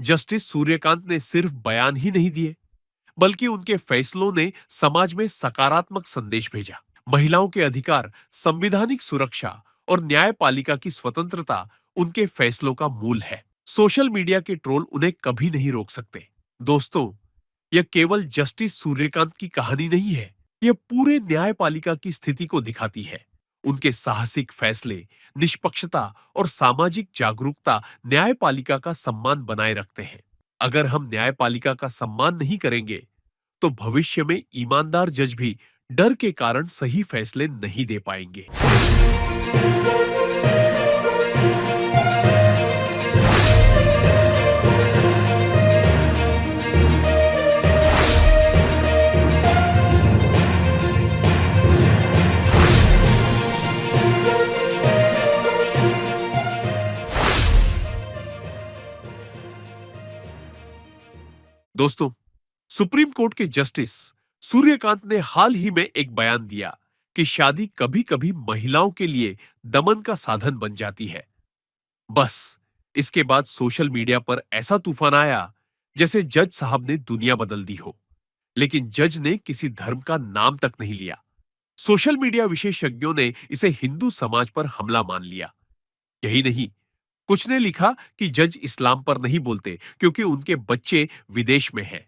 Justice Suryakant ने सिर्फ बयान ही नहीं दिए, बल्कि उनके फैसलों ने समाज में सकारात्मक संदेश भेजा। महिलाओं के अधिकार, संवैधानिक सुरक्षा और न्यायपालिका की स्वतंत्रता उनके फैसलों का मूल है। सोशल मीडिया के ट्रोल उन्हें कभी नहीं रोक सकते। दोस्तों, यह केवल जस्टिस सूर्यकांत की कहानी नहीं है, यह पूरे न्यायपालिका की स्थिति को दिखाती है। उनके साहसिक फैसले, निष्पक्षता और सामाजिक जागरूकता न्यायपालिका का सम्मान बनाए रखते हैं। अगर हम न्यायपालिका का सम्मान नहीं करेंगे, तो भविष्य में ईमानदार जज भी डर के कारण सही फैसले नहीं दे पाएंगे। दोस्तों, सुप्रीम कोर्ट के जस्टिस सूर्यकांत ने हाल ही में एक बयान दिया कि शादी कभी-कभी महिलाओं के लिए दमन का साधन बन जाती है। बस इसके बाद सोशल मीडिया पर ऐसा तूफान आया जैसे जज साहब ने दुनिया बदल दी हो। लेकिन जज ने किसी धर्म का नाम तक नहीं लिया। सोशल मीडिया विशेषज्ञों ने इसे हिंदू समाज पर हमला मान लिया। यही नहीं, कुछ ने लिखा कि जज इस्लाम पर नहीं बोलते क्योंकि उनके बच्चे विदेश में हैं।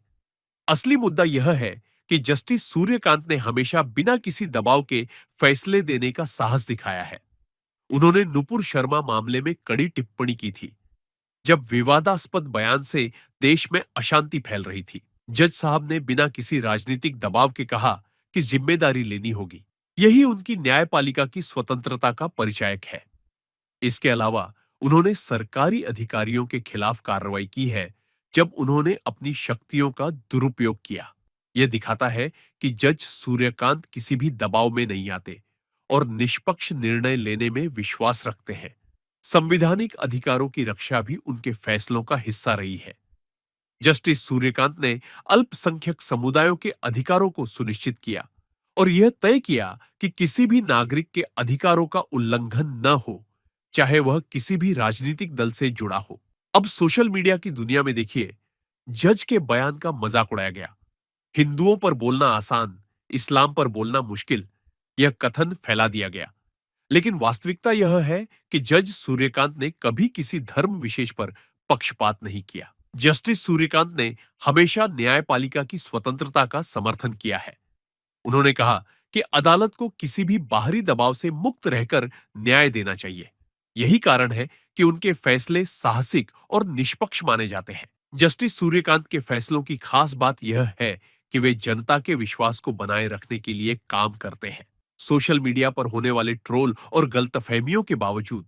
असली मुद्दा यह है कि जस्टिस सूर्यकांत ने हमेशा बिना किसी दबाव के फैसले देने का साहस दिखाया है। उन्होंने नुपुर शर्मा मामले में कड़ी टिप्पणी की थी, जब विवादास्पद बयान से देश में अशांति फैल रही थी। जज साहब ने बिना किसी राजनीतिक दबाव के कहा कि जिम्मेदारी लेनी होगी। यही उनकी न्यायपालिका की स्वतंत्रता का परिचायक है। इसके अलावा उन्होंने सरकारी अधिकारियों के खिलाफ कार्रवाई की है जब उन्होंने अपनी शक्तियों का दुरुपयोग किया। यह दिखाता है कि जज सूर्यकांत किसी भी दबाव में नहीं आते और निष्पक्ष निर्णय लेने में विश्वास रखते हैं। संवैधानिक अधिकारों की रक्षा भी उनके फैसलों का हिस्सा रही है। जस्टिस सूर्यकांत ने अल्पसंख्यक समुदायों के अधिकारों को सुनिश्चित किया और यह तय किया कि किसी भी नागरिक के अधिकारों का उल्लंघन न हो, चाहे वह किसी भी राजनीतिक दल से जुड़ा हो। अब सोशल मीडिया की दुनिया में देखिए, जज के बयान का मजाक उड़ाया गया। हिंदुओं पर बोलना आसान, इस्लाम पर बोलना मुश्किल, यह कथन फैला दिया गया। लेकिन वास्तविकता यह है कि जज सूर्यकांत ने कभी किसी धर्म विशेष पर पक्षपात नहीं किया। जस्टिस सूर्यकांत ने हमेशा न्यायपालिका की स्वतंत्रता का समर्थन किया है। उन्होंने कहा कि अदालत को किसी भी बाहरी दबाव से मुक्त रहकर न्याय देना चाहिए। यही कारण है कि उनके फैसले साहसिक और निष्पक्ष माने जाते हैं। जस्टिस सूर्यकांत के फैसलों की खास बात यह है कि वे जनता के विश्वास को बनाए रखने के लिए काम करते हैं। सोशल मीडिया पर होने वाले ट्रोल और गलतफहमियों के बावजूद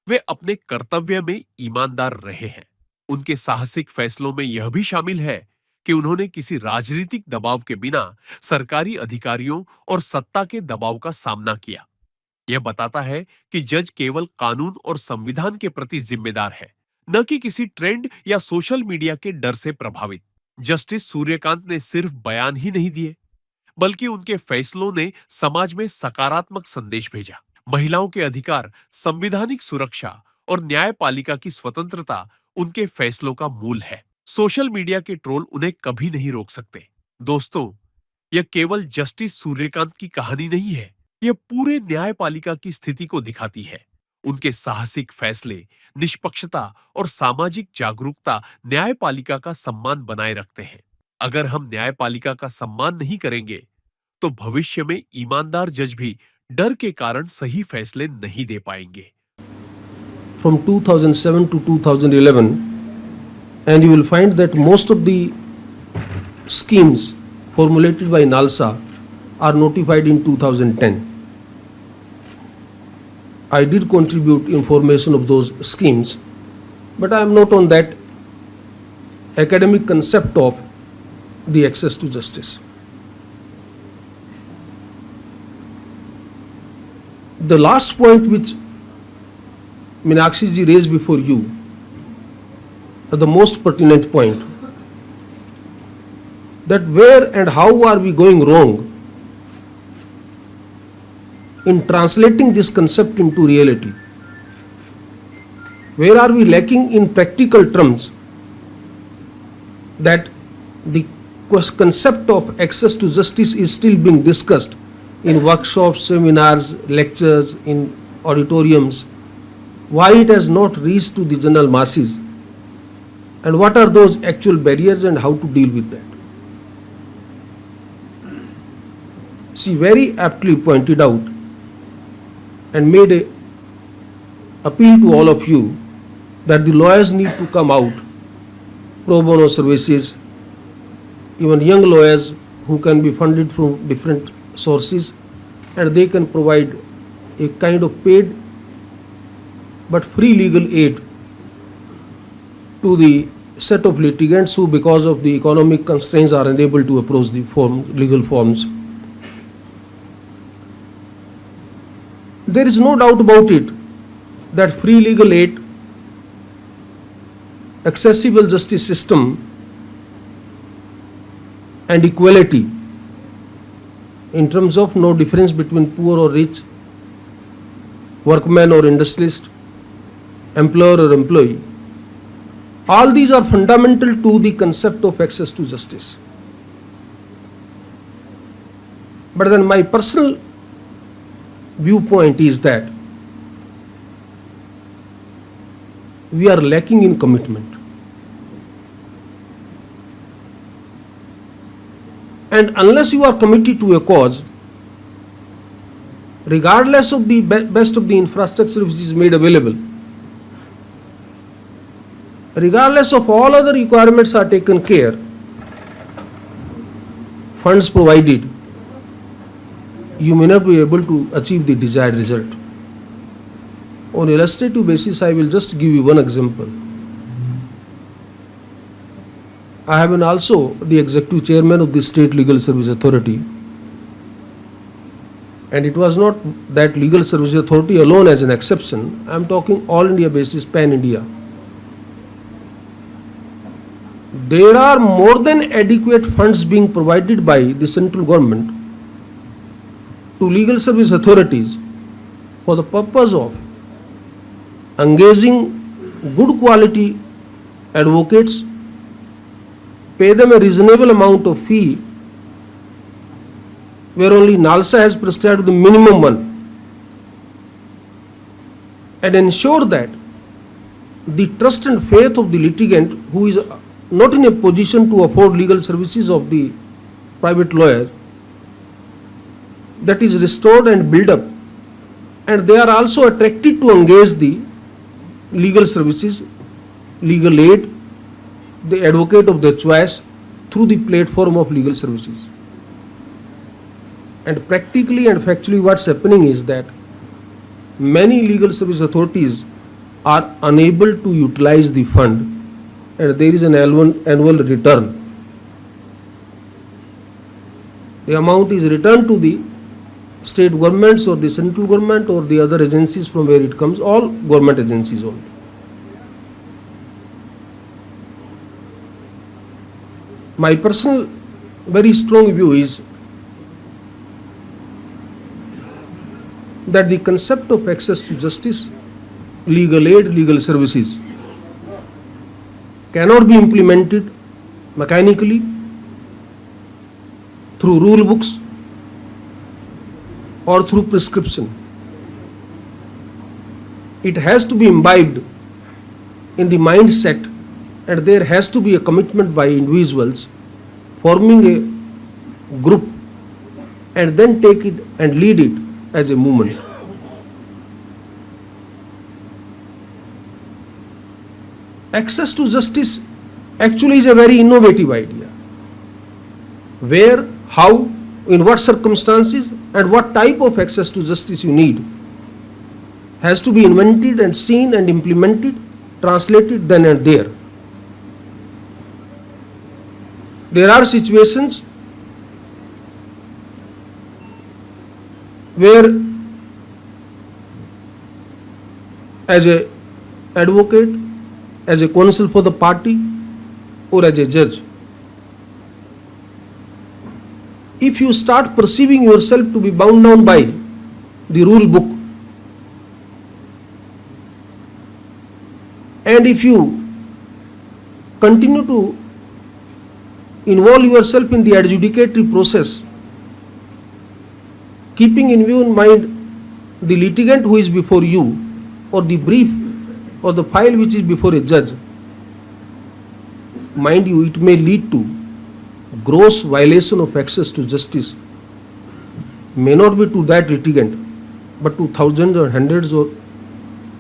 वे अपने कर्तव्य में ईमानदार रहे हैं। उनके साहसिक फैसलों में यह भी शामिल है कि उन्होंने किसी राजनीतिक दबाव के बिना सरकारी अधिकारियों और सत्ता के दबाव का सामना किया। यह बताता है कि जज केवल कानून और संविधान के प्रति जिम्मेदार है, न कि किसी ट्रेंड या सोशल मीडिया के डर से प्रभावित। जस्टिस सूर्यकांत ने सिर्फ बयान ही नहीं दिए, बल्कि उनके फैसलों ने समाज में सकारात्मक संदेश भेजा। महिलाओं के अधिकार, संवैधानिक सुरक्षा और न्यायपालिका की स्वतंत्रता उनके फैसलों का मूल है। सोशल मीडिया के ट्रोल उन्हें कभी नहीं रोक सकते। दोस्तों, यह केवल जस्टिस सूर्यकांत की कहानी नहीं है, यह पूरे न्यायपालिका की स्थिति को दिखाती है। उनके साहसिक फैसले, निष्पक्षता और सामाजिक जागरूकता न्यायपालिका का सम्मान बनाए रखते हैं। अगर हम न्यायपालिका का सम्मान नहीं करेंगे, तो भविष्य में ईमानदार जज भी डर के कारण सही फैसले नहीं दे पाएंगे। From 2007 to 2011, and you will find that most of the schemes formulated by NALSA are notified in 2010. I did contribute information of those schemes, but I am not on that academic concept of the access to justice. The last point which Meenakshi ji raised before you are the most pertinent point, that where and how are we going wrong in translating this concept into reality? Where are we lacking in practical terms that the concept of access to justice is still being discussed in workshops, seminars, lectures, in auditoriums, why it has not reached to the general masses, and what are those actual barriers and how to deal with that. She very aptly pointed out and made a appeal to all of you that the lawyers need to come out, pro bono services, even young lawyers who can be funded from different sources, and they can provide a kind of paid but free legal aid to the set of litigants who, because of the economic constraints, are unable to approach the legal forms. There is no doubt about it that free legal aid, accessible justice system, and equality in terms of no difference between poor or rich, workman or industrialist, employer or employee, all these are fundamental to the concept of access to justice. But then my personal viewpoint is that we are lacking in commitment. And unless you are committed to a cause, regardless of the best of the infrastructure which is made available, regardless of all other requirements are taken care, funds provided, you may not be able to achieve the desired result. On illustrative basis, I will just give you one example. I have been also the executive chairman of the State Legal Service Authority, and it was not that Legal Service Authority alone as an exception. I am talking all India basis, pan India. There are more than adequate funds being provided by the central government to legal service authorities for the purpose of engaging good quality advocates, pay them a reasonable amount of fee, where only NALSA has prescribed the minimum one, and ensure that the trust and faith of the litigant, who is not in a position to afford legal services of the private lawyer, that is restored and built up, and they are also attracted to engage the legal services, legal aid, the advocate of their choice through the platform of legal services. And practically and factually what's happening is that many legal service authorities are unable to utilize the fund, and there is an annual return. The amount is returned to the state governments or the central government or the other agencies from where it comes, all government agencies only. My personal very strong view is that the concept of access to justice, legal aid, legal services cannot be implemented mechanically through rule books or through prescription. It has to be imbibed in the mindset, and there has to be a commitment by individuals forming a group and then take it and lead it as a movement. Access to justice actually is a very innovative idea. Where, how, in what circumstances, and what type of access to justice you need has to be invented and seen and implemented, translated then and there. There are situations where, as an advocate, as a counsel for the party, or as a judge, if you start perceiving yourself to be bound down by the rule book, and if you continue to involve yourself in the adjudicatory process, keeping in view in mind the litigant who is before you, or the brief or the file which is before a judge, mind you, it may lead to gross violation of access to justice, may not be to that litigant, but to thousands or hundreds or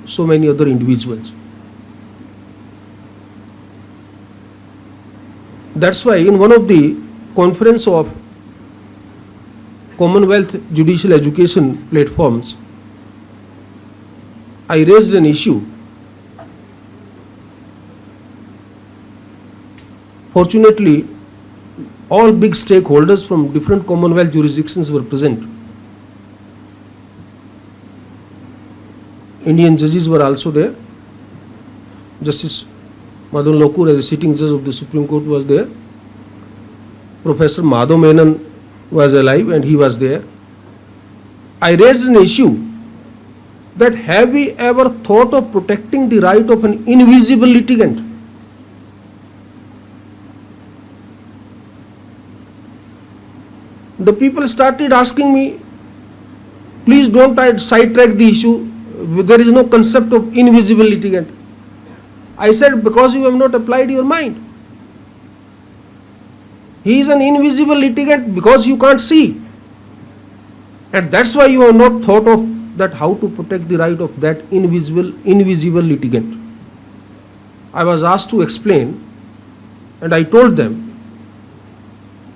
so many other individuals. That's why in one of the conference of Commonwealth Judicial Education platforms, I raised an issue. Fortunately, all big stakeholders from different Commonwealth jurisdictions were present. Indian judges were also there. Justice Madan Lokur, as a sitting judge of the Supreme Court, was there. Professor Madhav Menon was alive and he was there. I raised an issue that have we ever thought of protecting the right of an invisible litigant? The people started asking me, please don't sidetrack the issue. There is no concept of invisible litigant. I said, because you have not applied your mind. He is an invisible litigant because you can't see. And that's why you have not thought of that how to protect the right of that invisible litigant. I was asked to explain, and I told them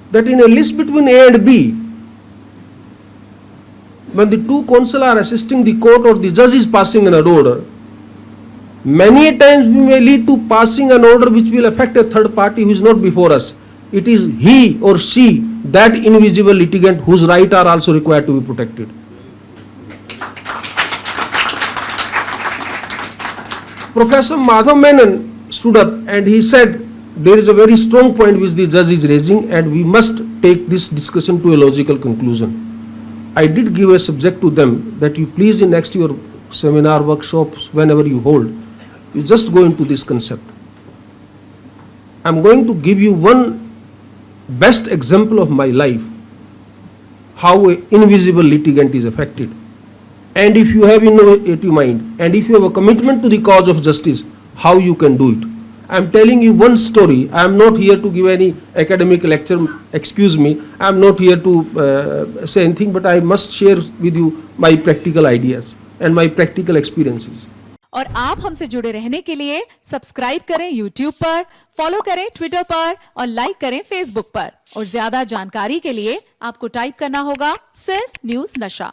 that in a list between A and B, when the two counsel are assisting the court or the judge is passing an order, many a times we may lead to passing an order which will affect a third party who is not before us. It is he or she, that invisible litigant, whose rights are also required to be protected. Professor Madhav Menon stood up and he said, there is a very strong point which the judge is raising and we must take this discussion to a logical conclusion. I did give a subject to them that you please in next your seminar, workshops, whenever you hold, you just go into this concept. I'm going to give you one best example of my life, how an invisible litigant is affected. And if you have innovative mind, and if you have a commitment to the cause of justice, how you can do it. I'm telling you one story. I'm not here to give any academic lecture, excuse me. I'm not here to say anything, but I must share with you my practical ideas and my practical experiences. और आप हमसे जुड़े रहने के लिए subscribe करें YouTube पर, follow करें Twitter पर और लाइक करें Facebook पर। और ज्यादा जानकारी के लिए आपको टाइप करना होगा सिर्फ न्यूज़ नशा।